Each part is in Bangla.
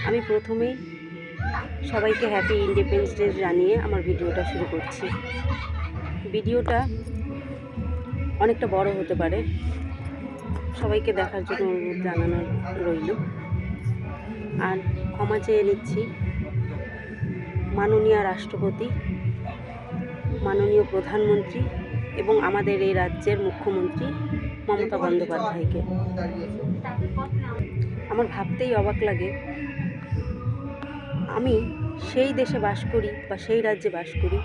আমি প্রথমেই সবাইকে হ্যাপি ইন্ডিপেন্ডেন্স ডে জানিয়ে আমার ভিডিওটা শুরু করছি। ভিডিওটা অনেকটা বড় হতে পারে, সবাইকে দেখার জন্য অনুরোধ জানানো রইল। আর ক্ষমা চেয়ে নিচ্ছি মাননীয় রাষ্ট্রপতি, মাননীয় প্রধানমন্ত্রী এবং আমাদের এই রাজ্যের মুখ্যমন্ত্রী মমতা বন্দ্যোপাধ্যায়কে। আমার ভাবতেই অবাক লাগে, আমি সেই দেশে বাস করি বা সেই রাজ্যে বাস করি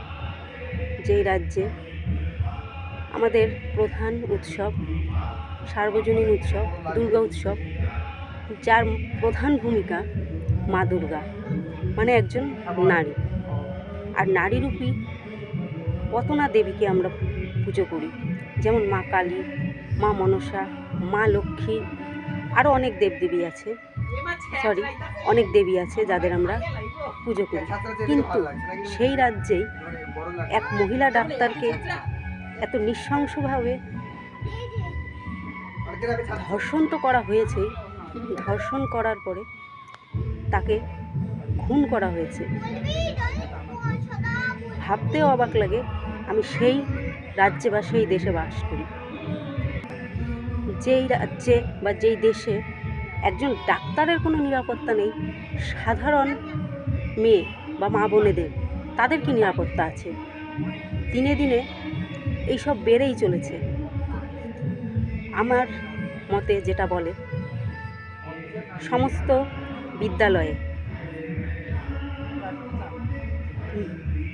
যেই রাজ্যে আমাদের প্রধান উৎসব, সার্বজনীন উৎসব দুর্গা উৎসব, যার প্রধান ভূমিকা মা দুর্গা, মানে একজন নারী। আর নারীরূপী কত না দেবীকে আমরা পুজো করি, যেমন মা কালী, মা মনসা, মা লক্ষ্মী, আরও অনেক দেবদেবী আছে, অনেক দেবী আছে যাদের আমরা পুজো করি। কিন্তু সেই রাজ্যেই এক মহিলা ডাক্তারকে এত নৃশংসভাবে ধর্ষণ তো করা হয়েছে, ধর্ষণ করার পরে তাকে খুন করা হয়েছে। ভাবতেও অবাক লাগে আমি সেই রাজ্যে বা সেই দেশে বাস করি, যেই রাজ্যে বা যেই দেশে একজন ডাক্তারের কোনো নিরাপত্তা নেই, সাধারণ মেয়ে বা মা বোনেদের তাদের কি নিরাপত্তা আছে? দিনে দিনে এইসব বেড়েই চলেছে। আমার মতে যেটা বলে, সমস্ত বিদ্যালয়ে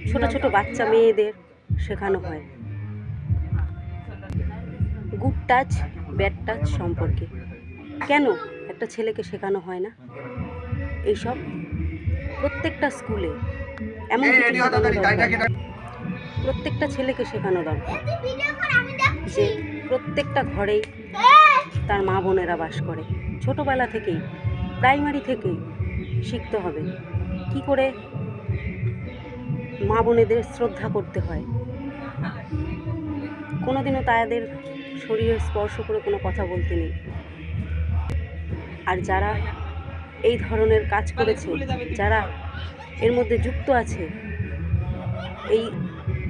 ছোট ছোট বাচ্চা মেয়েদের শেখানো হয় গুড টাচ ব্যাড টাচ সম্পর্কে। কেন একটা ছেলেকে শেখানো হয় না এইসব? প্রত্যেকটা স্কুলে এমন কিছু শেখানো দরকার, প্রত্যেকটা ছেলেকে শেখানো দরকার যে প্রত্যেকটা ঘরেই তার মা বোনেরা বাস করে। ছোটোবেলা থেকেই, প্রাইমারি থেকেই শিখতে হবে কি করে মা বোনেদের শ্রদ্ধা করতে হয়। কোনোদিনও তাদের শরীরে স্পর্শ করে কোনো কথা বলতে নেই। আর যারা এই ধরনের কাজ করেছে, যারা এর মধ্যে যুক্ত আছে, এই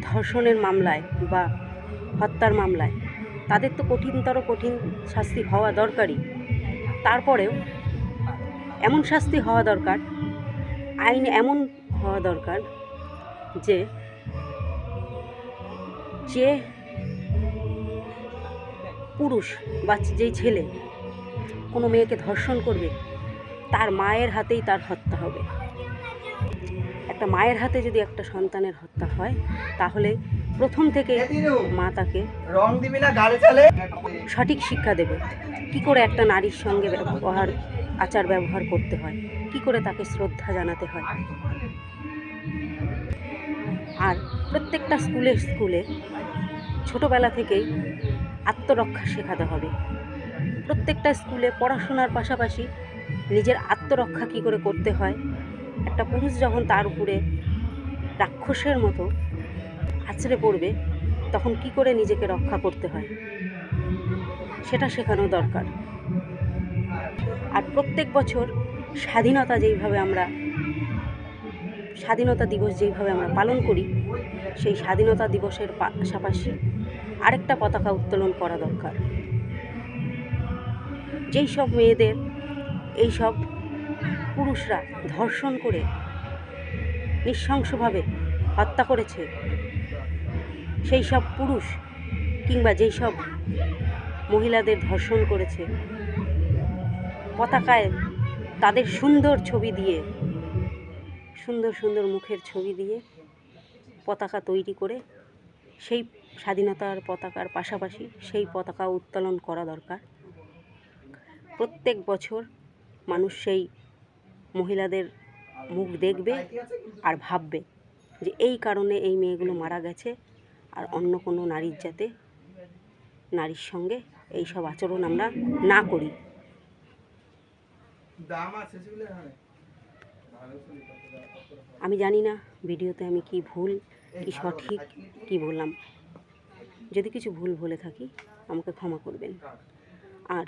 ধর্ষণের মামলায় বা হত্যার মামলায়, তাদের তো কঠিনতর কঠিন শাস্তি হওয়া দরকারই। তারপরেও এমন শাস্তি হওয়া দরকার, আইন এমন হওয়া দরকার যে যে পুরুষ বা যেই ছেলে কোনো মেয়েকে ধর্ষণ করবে, তার মায়ের হাতেই তার হত্যা হবে। একটা মায়ের হাতে যদি একটা সন্তানের হত্যা হয়, তাহলে প্রথম থেকে মা তাকে সঠিক শিক্ষা দেবে কি করে একটা নারীর সঙ্গে আচার ব্যবহার করতে হয়, কি করে তাকে শ্রদ্ধা জানাতে হয়। আর প্রত্যেকটা স্কুলে ছোটোবেলা থেকেই আত্মরক্ষা শেখাতে হবে। প্রত্যেকটা স্কুলে পড়াশোনার পাশাপাশি নিজের আত্মরক্ষা কী করে করতে হয়, একটা পুরুষ যখন তার উপরে রাক্ষসের মতো আছড়ে পড়বে, তখন কি করে নিজেকে রক্ষা করতে হয় সেটা শেখানো দরকার। আর প্রত্যেক বছর স্বাধীনতা দিবস যেইভাবে আমরা পালন করি, সেই স্বাধীনতা দিবসের পাশাপাশি আরেকটা পতাকা উত্তোলন করা দরকার। যেই সব মেয়েদের এইসব পুরুষরা ধর্ষণ করে নৃশংসভাবে হত্যা করেছে, সেই সব পুরুষ কিংবা যেই সব মহিলাদের ধর্ষণ করেছে, পতাকায় তাদের সুন্দর ছবি দিয়ে, সুন্দর সুন্দর মুখের ছবি দিয়ে পতাকা তৈরি করে সেই স্বাধীনতার পতাকার পাশাপাশি সেই পতাকা উত্তোলন করা দরকার। প্রত্যেক বছর মানুষ সেই মহিলাদের মুখ দেখবে আর ভাববে যে এই কারণে এই মেয়েগুলো মারা গেছে, আর অন্য কোনো নারীর সঙ্গে এই সব আচরণ আমরা না করি। আমি জানি না ভিডিওতে আমি কি ভুল কি সঠিক কি বললাম। যদি কিছু ভুল বলে থাকি আমাকে ক্ষমা করবেন। আর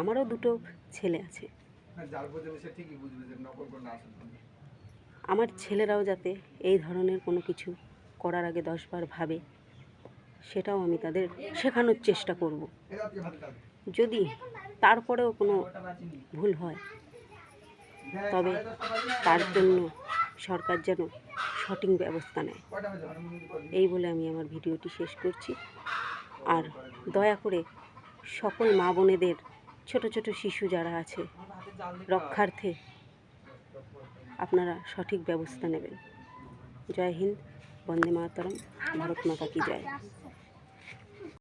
আমারও দুটো ছেলে আছে, আমার ছেলেরাও যাতে এই ধরনের কোনো কিছু করার আগে 10 বার ভাবে, সেটাও আমি তাদের শেখানোর চেষ্টা করব। যদি তারপরেও কোনো ভুল হয়, তবে তার জন্য সরকার যেন সঠিক ব্যবস্থা নেয়। এই বলে আমি আমার ভিডিওটি শেষ করছি। আর দয়া করে সকল মা বোনেদের, ছোট ছোট শিশু যারা আছে, রক্ষার্থে আপনারা সঠিক ব্যবস্থা নেবেন। জয় হিন্দ, বন্দে মাতরম, ভারত মাতা কি জয়।